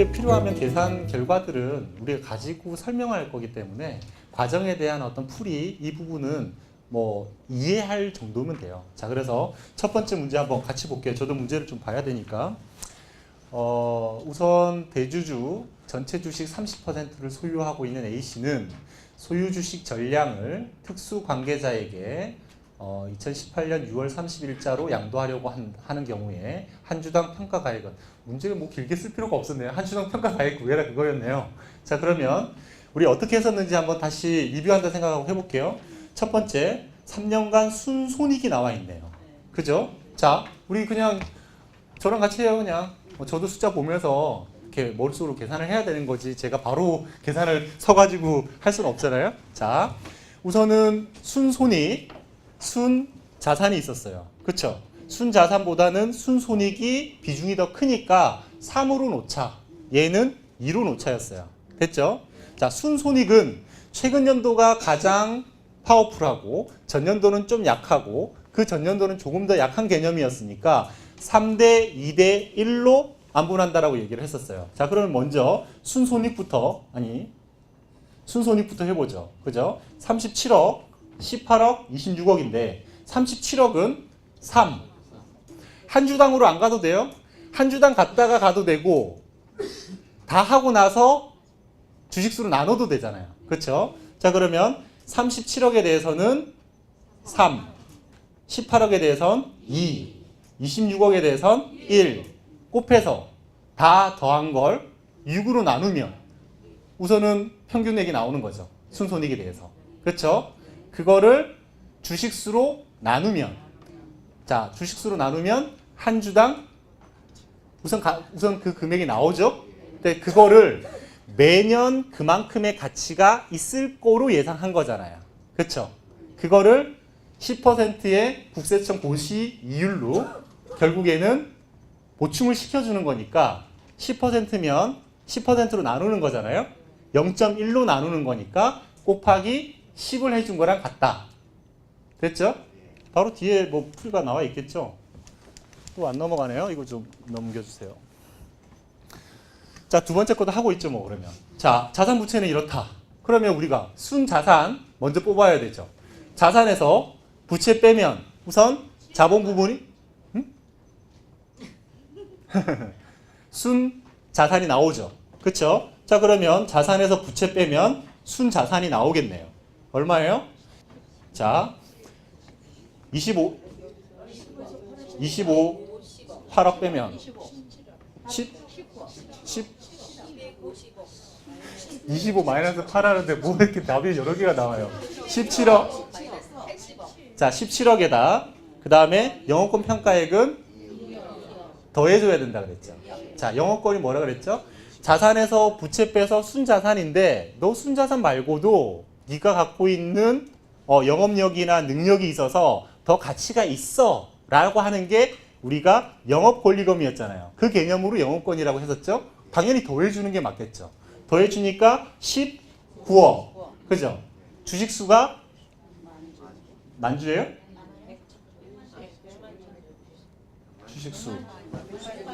나중에 필요하면 계산 결과들은 우리가 가지고 설명할 거기 때문에 과정에 대한 어떤 풀이 이 부분은 뭐 이해할 정도면 돼요. 자, 그래서 첫 번째 문제 한번 같이 볼게요. 저도 문제를 좀 봐야 되니까. 우선 대주주 전체 주식 30%를 소유하고 있는 A씨는 소유 주식 전량을 특수 관계자에게 2018년 6월 30일자로 양도하려고 하는 경우에 한 주당 평가 가액은, 문제를 뭐 길게 쓸 필요가 없었네요. 한 주당 평가 가액 구해라 그거였네요. 자, 그러면 우리 어떻게 했었는지 한번 다시 리뷰한다 생각하고 해볼게요. 첫 번째, 3년간 순손익이 나와 있네요. 그죠? 자, 우리 그냥 저랑 같이 해요. 그냥 저도 숫자 보면서 이렇게 머릿속으로 계산을 해야 되는 거지, 제가 바로 계산을 서가지고 할 수는 없잖아요. 자, 우선은 순손익, 순자산이 있었어요. 그쵸? 순자산보다는 순손익이 비중이 더 크니까 3으로 놓자. 얘는 2로 놓자였어요. 됐죠? 자, 순손익은 최근 연도가 가장 파워풀하고 전년도는 좀 약하고 그 전년도는 조금 더 약한 개념이었으니까 3대 2대 1로 안분한다라고 얘기를 했었어요. 자, 그러면 먼저 순손익부터 해보죠. 그죠? 37억, 18억, 26억인데 37억은 3. 한 주당으로 안 가도 돼요. 한 주당 갔다가 가도 되고 다 하고 나서 주식수로 나눠도 되잖아요. 그렇죠? 자, 그러면 37억에 대해서는 3, 18억에 대해서는 2, 26억에 대해서는 1 곱해서 다 더한 걸 6으로 나누면 우선은 평균액이 나오는 거죠. 순손익에 대해서. 그렇죠? 그거를 주식수로 나누면, 자, 주식수로 나누면 한 주당 우선 그 금액이 나오죠. 근데 그거를 매년 그만큼의 가치가 있을 거로 예상한 거잖아요. 그렇죠? 그거를 10%의 국세청 고시 이율로 결국에는 보충을 시켜주는 거니까 10%면 10%로 나누는 거잖아요. 0.1로 나누는 거니까 곱하기 10을 해준 거랑 같다. 됐죠? 바로 뒤에 뭐 풀이가 나와 있겠죠? 또 안 넘어가네요. 이거 좀 넘겨주세요. 자, 두 번째 것도 하고 있죠, 뭐, 그러면. 자, 자산 부채는 이렇다. 그러면 우리가 순자산 먼저 뽑아야 되죠. 자산에서 부채 빼면 우선 자본 부분이, 순자산이 나오죠. 그쵸? 자, 그러면 자산에서 부채 빼면 순자산이 나오겠네요. 얼마예요? 자, 25, 8억 빼면 25 마이너스 8 하는데 뭐 이렇게 답이 여러 개가 나와요. 17억. 자, 17억에다 그 다음에 영업권 평가액은 더해줘야 된다 그랬죠. 자, 영업권이 뭐라 그랬죠? 자산에서 부채 빼서 순자산인데 너 순자산 말고도 네가 갖고 있는 영업력이나 능력이 있어서 더 가치가 있어 라고 하는 게 우리가 영업권리금이었잖아요. 그 개념으로 영업권이라고 했었죠. 당연히 더해주는 게 맞겠죠. 더해주니까 19억. 그죠? 주식수가 만주예요? 주식수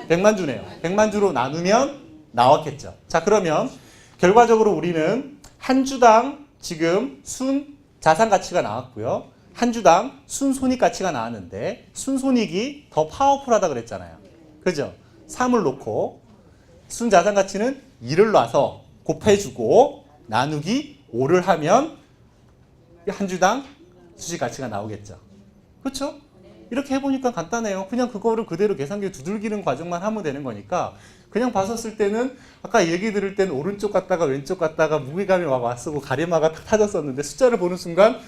100만 주네요. 100만 주로 나누면 나왔겠죠. 자, 그러면 결과적으로 우리는 한 주당 지금 순 자산 가치가 나왔고요. 한 주당 순손익 가치가 나왔는데 순손익이 더 파워풀하다 그랬잖아요. 그죠? 3을 놓고 순자산 가치는 2를 놔서 곱해주고 나누기 5를 하면 한 주당 수식 가치가 나오겠죠. 그렇죠? 이렇게 해보니까 간단해요. 그냥 그거를 그대로 계산기에 두들기는 과정만 하면 되는 거니까 그냥 봤었을 때는 아까 얘기 들을 때는 오른쪽 갔다가 왼쪽 갔다가 무게감이 막 왔고 가리마가 타졌었는데 숫자를 보는 순간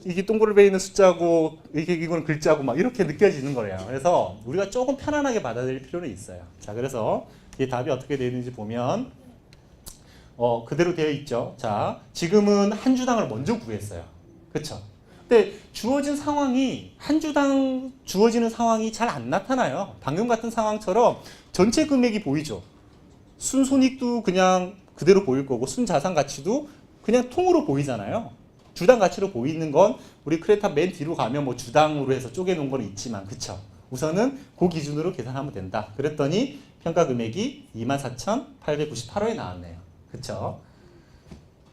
이게 동그랗게 있는 숫자고 이거는 글자고 막 이렇게 느껴지는 거예요. 그래서 우리가 조금 편안하게 받아들일 필요는 있어요. 자, 그래서 이 답이 어떻게 되어 있는지 보면 그대로 되어 있죠. 자, 지금은 한 주당을 먼저 구했어요. 그렇죠? 근데 주어진 상황이 한 주당 주어지는 상황이 잘 안 나타나요. 방금 같은 상황처럼 전체 금액이 보이죠. 순손익도 그냥 그대로 보일 거고 순자산 가치도 그냥 통으로 보이잖아요. 주당 가치로 보이는 건 우리 크레타 맨 뒤로 가면 뭐 주당으로 해서 쪼개놓은 건 있지만, 그쵸? 우선은 그 기준으로 계산하면 된다. 그랬더니 평가 금액이 24,898원이 나왔네요. 그쵸?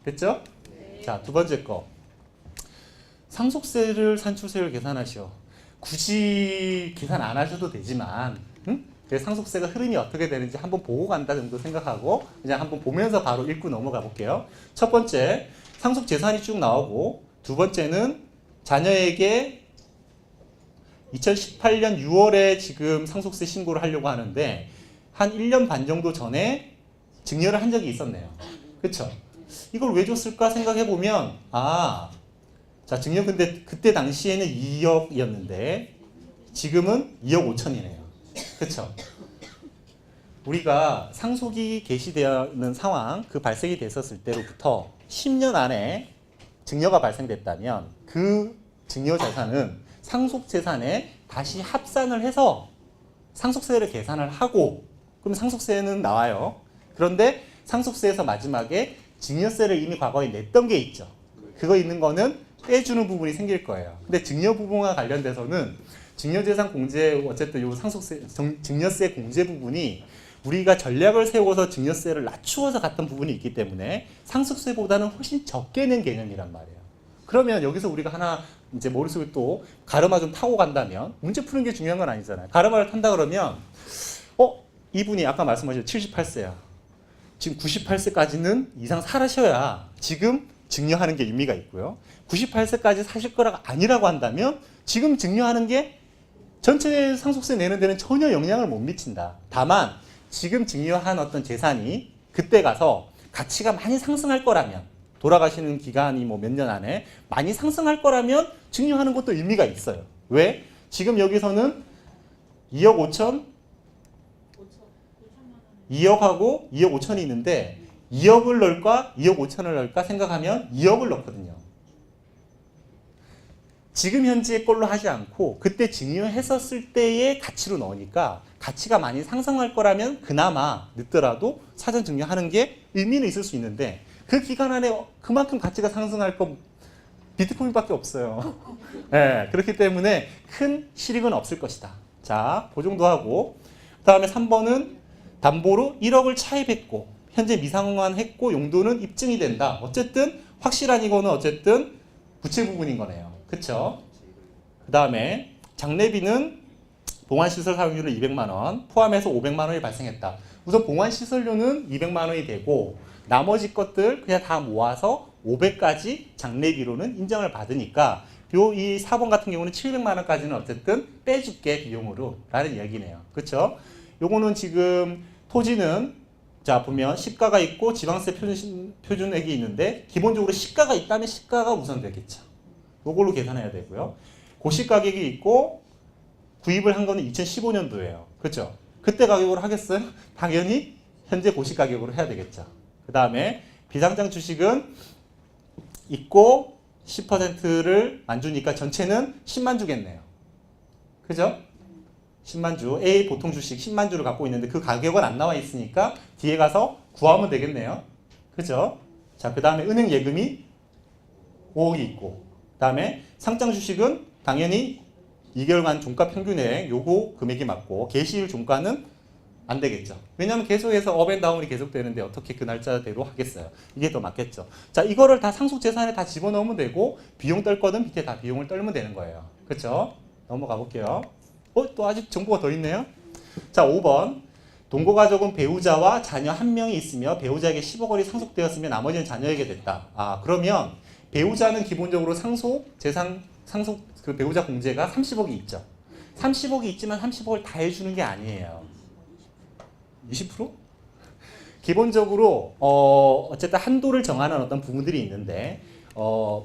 됐죠? 네. 자, 두 번째 거. 상속세를 산출세를 계산하시오. 굳이 계산 안 하셔도 되지만, 응? 상속세가 흐름이 어떻게 되는지 한번 보고 간다 정도 생각하고 그냥 한번 보면서 바로 읽고 넘어가 볼게요. 첫 번째, 상속 재산이 쭉 나오고, 두 번째는 자녀에게 2018년 6월에 지금 상속세 신고를 하려고 하는데 한 1년 반 정도 전에 증여를 한 적이 있었네요. 그쵸? 이걸 왜 줬을까 생각해 보면, 자, 증여 근데 그때 당시에는 2억이었는데 지금은 2억 5천이네요. 그쵸? 우리가 상속이 개시되는 상황, 그 발생이 됐었을 때로부터 10년 안에 증여가 발생됐다면 그 증여 재산은 상속 재산에 다시 합산을 해서 상속세를 계산을 하고, 그럼 상속세는 나와요. 그런데 상속세에서 마지막에 증여세를 이미 과거에 냈던 게 있죠. 그거 있는 거는 떼주는 부분이 생길 거예요. 근데 증여 부분과 관련돼서는 증여재산 공제, 어쨌든 요 상속세, 증여세 공제 부분이 우리가 전략을 세워서 증여세를 낮추어서 갔던 부분이 있기 때문에 상속세보다는 훨씬 적게 낸 개념이란 말이에요. 그러면 여기서 우리가 하나 이제 머릿속에 또 가르마 좀 타고 간다면, 문제 푸는 게 중요한 건 아니잖아요. 가르마를 탄다 그러면 이분이 아까 말씀하신 78세야. 지금 98세까지는 이상 살으셔야 지금 증여하는 게 의미가 있고요. 98세까지 사실 거라가 아니라고 한다면 지금 증여하는 게 전체 상속세 내는 데는 전혀 영향을 못 미친다. 다만 지금 증여한 어떤 재산이 그때 가서 가치가 많이 상승할 거라면, 돌아가시는 기간이 뭐 몇 년 안에 많이 상승할 거라면 증여하는 것도 의미가 있어요. 왜? 지금 여기서는 2억 5천, 2억하고 2억 5천이 있는데 2억을 넣을까 2억 5천을 넣을까 생각하면 2억을 넣거든요. 지금 현재의 걸로 하지 않고 그때 증여했었을 때의 가치로 넣으니까 가치가 많이 상승할 거라면 그나마 늦더라도 사전 증여하는 게 의미는 있을 수 있는데, 그 기간 안에 그만큼 가치가 상승할 건 비트코인밖에 없어요. 네, 그렇기 때문에 큰 실익은 없을 것이다. 자, 그 정도 하고, 그 다음에 3번은 담보로 1억을 차입했고 현재 미상환했고 용도는 입증이 된다. 어쨌든 확실한 이거는 어쨌든 부채 부분인 거네요. 그쵸? 그 다음에 장례비는 봉안시설 사용료로 200만 원 포함해서 500만 원이 발생했다. 우선 봉안시설료는 200만 원이 되고 나머지 것들 그냥 다 모아서 500까지 장례비로는 인정을 받으니까 이 4번 같은 경우는 700만 원까지는 어쨌든 빼줄게 비용으로 라는 이야기네요. 그쵸? 요거는 지금 토지는 자 보면 시가가 있고 지방세 표준액이 있는데 기본적으로 시가가 있다면 시가가 우선 되겠죠. 요걸로 계산해야 되고요. 고시 가격이 있고 구입을 한 거는 2015년도예요. 그렇죠? 그때 가격으로 하겠어요? 당연히 현재 고시 가격으로 해야 되겠죠. 그 다음에 비상장 주식은 있고 10%를 안 주니까 전체는 10만 주겠네요. 그죠? 10만 주. A 보통 주식 10만 주를 갖고 있는데 그 가격은 안 나와 있으니까 뒤에 가서 구하면 되겠네요. 그죠? 자, 그 다음에 은행 예금이 5억이 있고, 그 다음에 상장 주식은 당연히 2개월간 종가 평균액 요거 금액이 맞고 개시일 종가는 안 되겠죠. 왜냐하면 계속해서 업앤다운이 계속되는데 어떻게 그 날짜대로 하겠어요. 이게 더 맞겠죠. 자, 이거를 다 상속재산에 다 집어넣으면 되고 비용 떨 거는 밑에 다 비용을 떨면 되는 거예요. 그렇죠? 넘어가 볼게요. 또 아직 정보가 더 있네요. 자, 5번. 동거가족은 배우자와 자녀 한 명이 있으며 배우자에게 10억 원이 상속되었으며 나머지는 자녀에게 됐다. 그러면 배우자는 기본적으로 그 배우자 공제가 30억이 있죠. 30억이 있지만 30억을 다 해주는 게 아니에요. 20%? 기본적으로 어쨌든 한도를 정하는 어떤 부분들이 있는데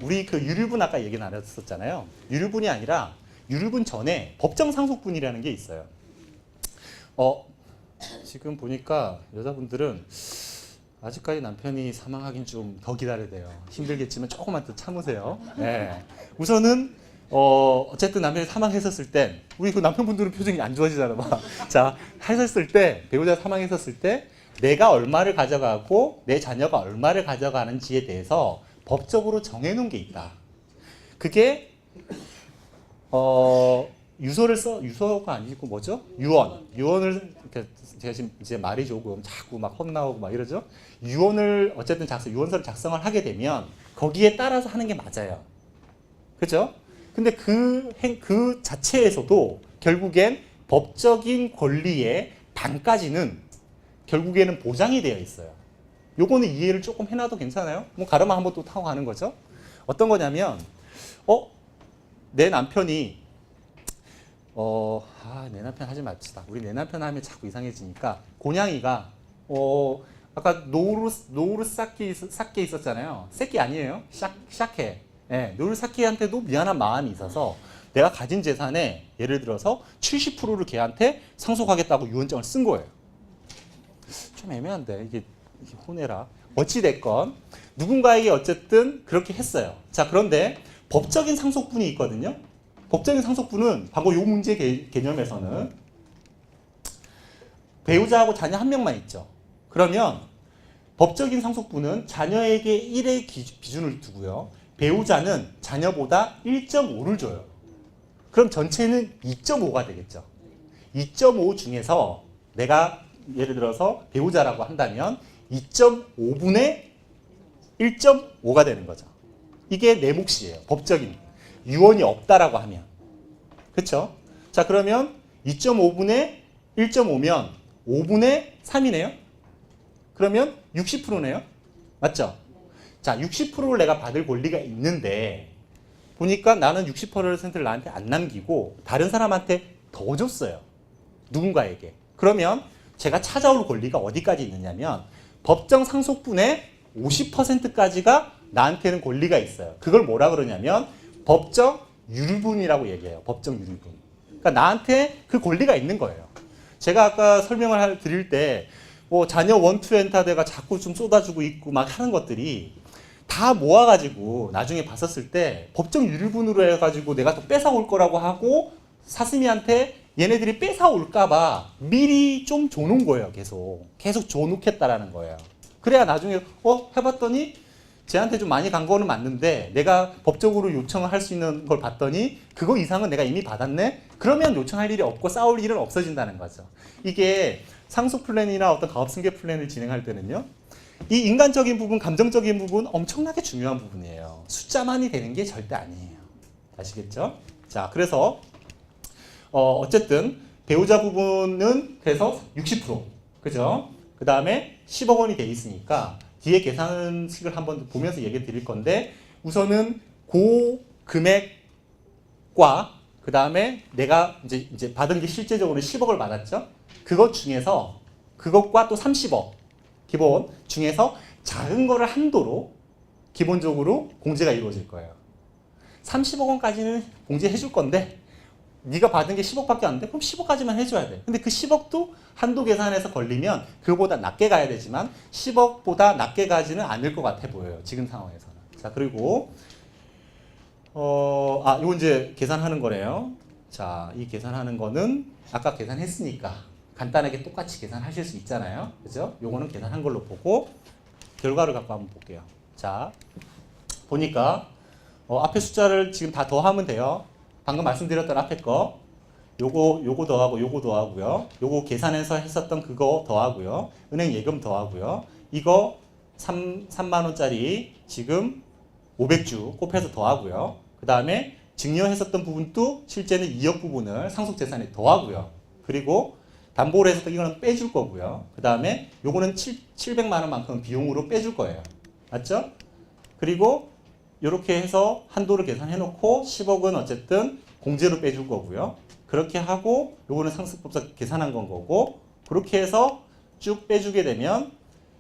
우리 그 유류분 아까 얘기 나눴었잖아요. 유류분이 아니라 유류분 전에 법정 상속분이라는 게 있어요. 지금 보니까 여자분들은 아직까지 남편이 사망하긴 좀 더 기다려야 돼요. 힘들겠지만 조금만 더 참으세요. 네. 우선은 어쨌든 남편이 사망했었을 때 우리 그 남편분들은 표정이 안 좋아지잖아. 막. 자, 했었을 때 배우자 사망했었을 때 내가 얼마를 가져가고 내 자녀가 얼마를 가져가는지에 대해서 법적으로 정해놓은 게 있다. 그게 유서가 아니고 뭐죠? 유언을 제가 지금 이제 말이 조금 자꾸 막 헛나오고 막 이러죠. 유언을 어쨌든 유언서를 작성을 하게 되면 거기에 따라서 하는 게 맞아요. 그죠? 근데 그 자체에서도 결국엔 법적인 권리의 반까지는 결국에는 보장이 되어 있어요. 요거는 이해를 조금 해놔도 괜찮아요? 뭐 가르마 한번 또 타고 가는 거죠. 어떤 거냐면, 내 남편이, 내 남편 하지 맙시다. 우리 내 남편 하면 자꾸 이상해지니까, 고양이가, 아까 노루사키 있었잖아요. 새끼 아니에요. 샤케. 예, 노루사키한테도 미안한 마음이 있어서 내가 가진 재산의 예를 들어서 70%를 걔한테 상속하겠다고 유언장을 쓴 거예요. 좀 애매한데 이게 혼내라. 어찌됐건 누군가에게 어쨌든 그렇게 했어요. 자, 그런데 법적인 상속분이 있거든요. 법적인 상속분은 방금 이 문제 개념에서는 배우자하고 자녀 한 명만 있죠. 그러면 법적인 상속분은 자녀에게 1의 기준을 두고요. 배우자는 자녀보다 1.5를 줘요. 그럼 전체는 2.5가 되겠죠. 2.5 중에서 내가 예를 들어서 배우자라고 한다면 2.5분의 1.5가 되는 거죠. 이게 내 몫이에요. 법적인. 유언이 없다라고 하면. 그렇죠? 자, 그러면 2.5분의 1.5면 5분의 3이네요. 그러면 60%네요. 맞죠? 자, 60%를 내가 받을 권리가 있는데 보니까 나는 60%를 나한테 안 남기고 다른 사람한테 더 줬어요. 누군가에게. 그러면 제가 찾아올 권리가 어디까지 있느냐면 법정 상속분의 50%까지가 나한테는 권리가 있어요. 그걸 뭐라 그러냐면 법정 유류분이라고 얘기해요. 법정 유류분. 그러니까 나한테 그 권리가 있는 거예요. 제가 아까 설명을 드릴 때 뭐 자녀 원투엔타대가 자꾸 좀 쏟아주고 있고 막 하는 것들이 다 모아가지고 나중에 봤었을 때 법정 유류분으로 해가지고 내가 또 뺏어올 거라고 하고 사슴이한테 얘네들이 뺏어올까봐 미리 좀 줘놓은 거예요. 계속 줘놓겠다라는 거예요. 그래야 나중에 해봤더니 쟤한테 좀 많이 간 거는 맞는데 내가 법적으로 요청을 할 수 있는 걸 봤더니 그거 이상은 내가 이미 받았네? 그러면 요청할 일이 없고 싸울 일은 없어진다는 거죠. 이게 상속 플랜이나 어떤 가업 승계 플랜을 진행할 때는요. 이 인간적인 부분, 감정적인 부분 엄청나게 중요한 부분이에요. 숫자만이 되는 게 절대 아니에요. 아시겠죠? 자, 그래서 어쨌든 배우자 부분은 그래서 60%. 그죠? 그 다음에 10억 원이 돼 있으니까 뒤에 계산식을 한번 보면서 얘기 드릴 건데 우선은 그 금액과 그 다음에 내가 이제 받은 게 실제적으로 10억을 받았죠? 그것 중에서 그것과 또 30억 기본 중에서 작은 거를 한도로 기본적으로 공제가 이루어질 거예요. 30억 원까지는 공제해 줄 건데 네가 받은 게 10억밖에 안 돼? 그럼 10억까지만 해줘야 돼. 근데 그 10억도 한도 계산에서 걸리면 그거보다 낮게 가야 되지만 10억보다 낮게 가지는 않을 것 같아 보여요. 지금 상황에서는. 자, 그리고 이거 이제 계산하는 거네요. 자, 이 계산하는 거는 아까 계산했으니까 간단하게 똑같이 계산하실 수 있잖아요. 그죠? 요거는 계산한 걸로 보고 결과를 갖고 한번 볼게요. 자, 보니까 앞에 숫자를 지금 다 더하면 돼요. 방금 말씀드렸던 앞에 거 요거 더하고 요거 더하고요. 요거 계산해서 했었던 그거 더하고요. 은행 예금 더하고요. 이거 3만 원짜리 지금 500주 곱해서 더하고요. 그 다음에 증여했었던 부분도 실제는 2억 부분을 상속재산에 더하고요. 그리고 담보를 해서 이거는 빼줄 거고요. 그 다음에 요거는 700만 원만큼 비용으로 빼줄 거예요. 맞죠? 그리고 이렇게 해서 한도를 계산해 놓고 10억은 어쨌든 공제로 빼줄 거고요. 그렇게 하고 요거는 상속법상 계산한 건 거고 그렇게 해서 쭉 빼주게 되면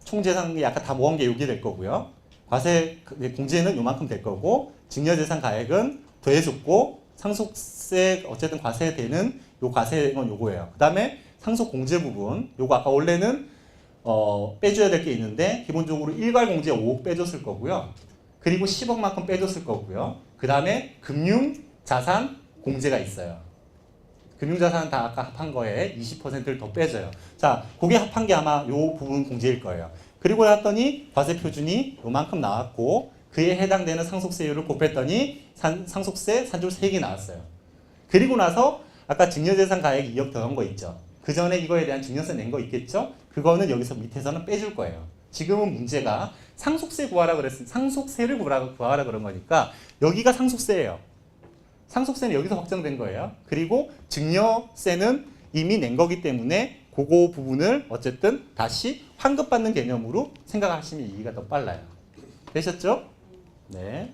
총재산이 아까 다 모은 게 여기 될 거고요. 과세 공제는 요만큼 될 거고 증여재산 가액은 더해줬고 상속세 어쨌든 과세되는 요 과세는 요거예요. 그 다음에 상속 공제 부분 요거 아까 원래는 빼줘야 될 게 있는데 기본적으로 일괄 공제 5억 빼줬을 거고요. 그리고 10억만큼 빼줬을 거고요. 그 다음에 금융자산 공제가 있어요. 금융자산 다 아까 합한 거에 20%를 더 빼줘요. 자, 그게 합한 게 아마 요 부분 공제일 거예요. 그리고 났더니 과세 표준이 요만큼 나왔고 그에 해당되는 상속세율을 곱했더니 상속세 산출 세액이 나왔어요. 그리고 나서 아까 증여재산 가액 2억 더한 거 있죠. 그 전에 이거에 대한 증여세 낸 거 있겠죠? 그거는 여기서 밑에서는 빼줄 거예요. 지금은 문제가 상속세 구하라 그랬으니 상속세를 구하라 그런 거니까 여기가 상속세예요. 상속세는 여기서 확정된 거예요. 그리고 증여세는 이미 낸 거기 때문에 그거 부분을 어쨌든 다시 환급받는 개념으로 생각하시면 이해가 더 빨라요. 되셨죠? 네.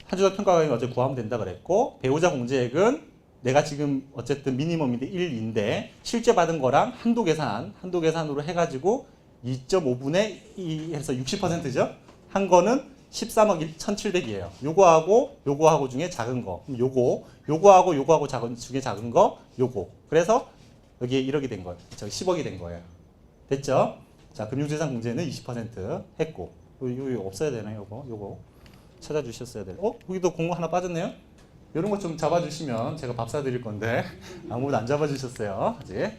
한주당 평가가액 어제 구하면 된다 그랬고 배우자 공제액은 내가 지금 어쨌든 미니멈인데 1인데 실제 받은 거랑 한도 계산으로 해가지고 2.5분의 2 해서 60%죠? 한 거는 13억 1,700이에요. 요거하고 중에 작은 거. 요거하고 중에 작은 거, 요거. 그래서 여기에 1억이 된 거예요. 저기 10억이 된 거예요. 됐죠? 자, 금융재산 공제는 20% 했고. 이거 없어야 되나요? 요거. 찾아주셨어야 돼요. 여기도 공고 하나 빠졌네요? 이런 거 좀 잡아주시면 제가 밥 사드릴 건데 아무도 안 잡아주셨어요. 아직.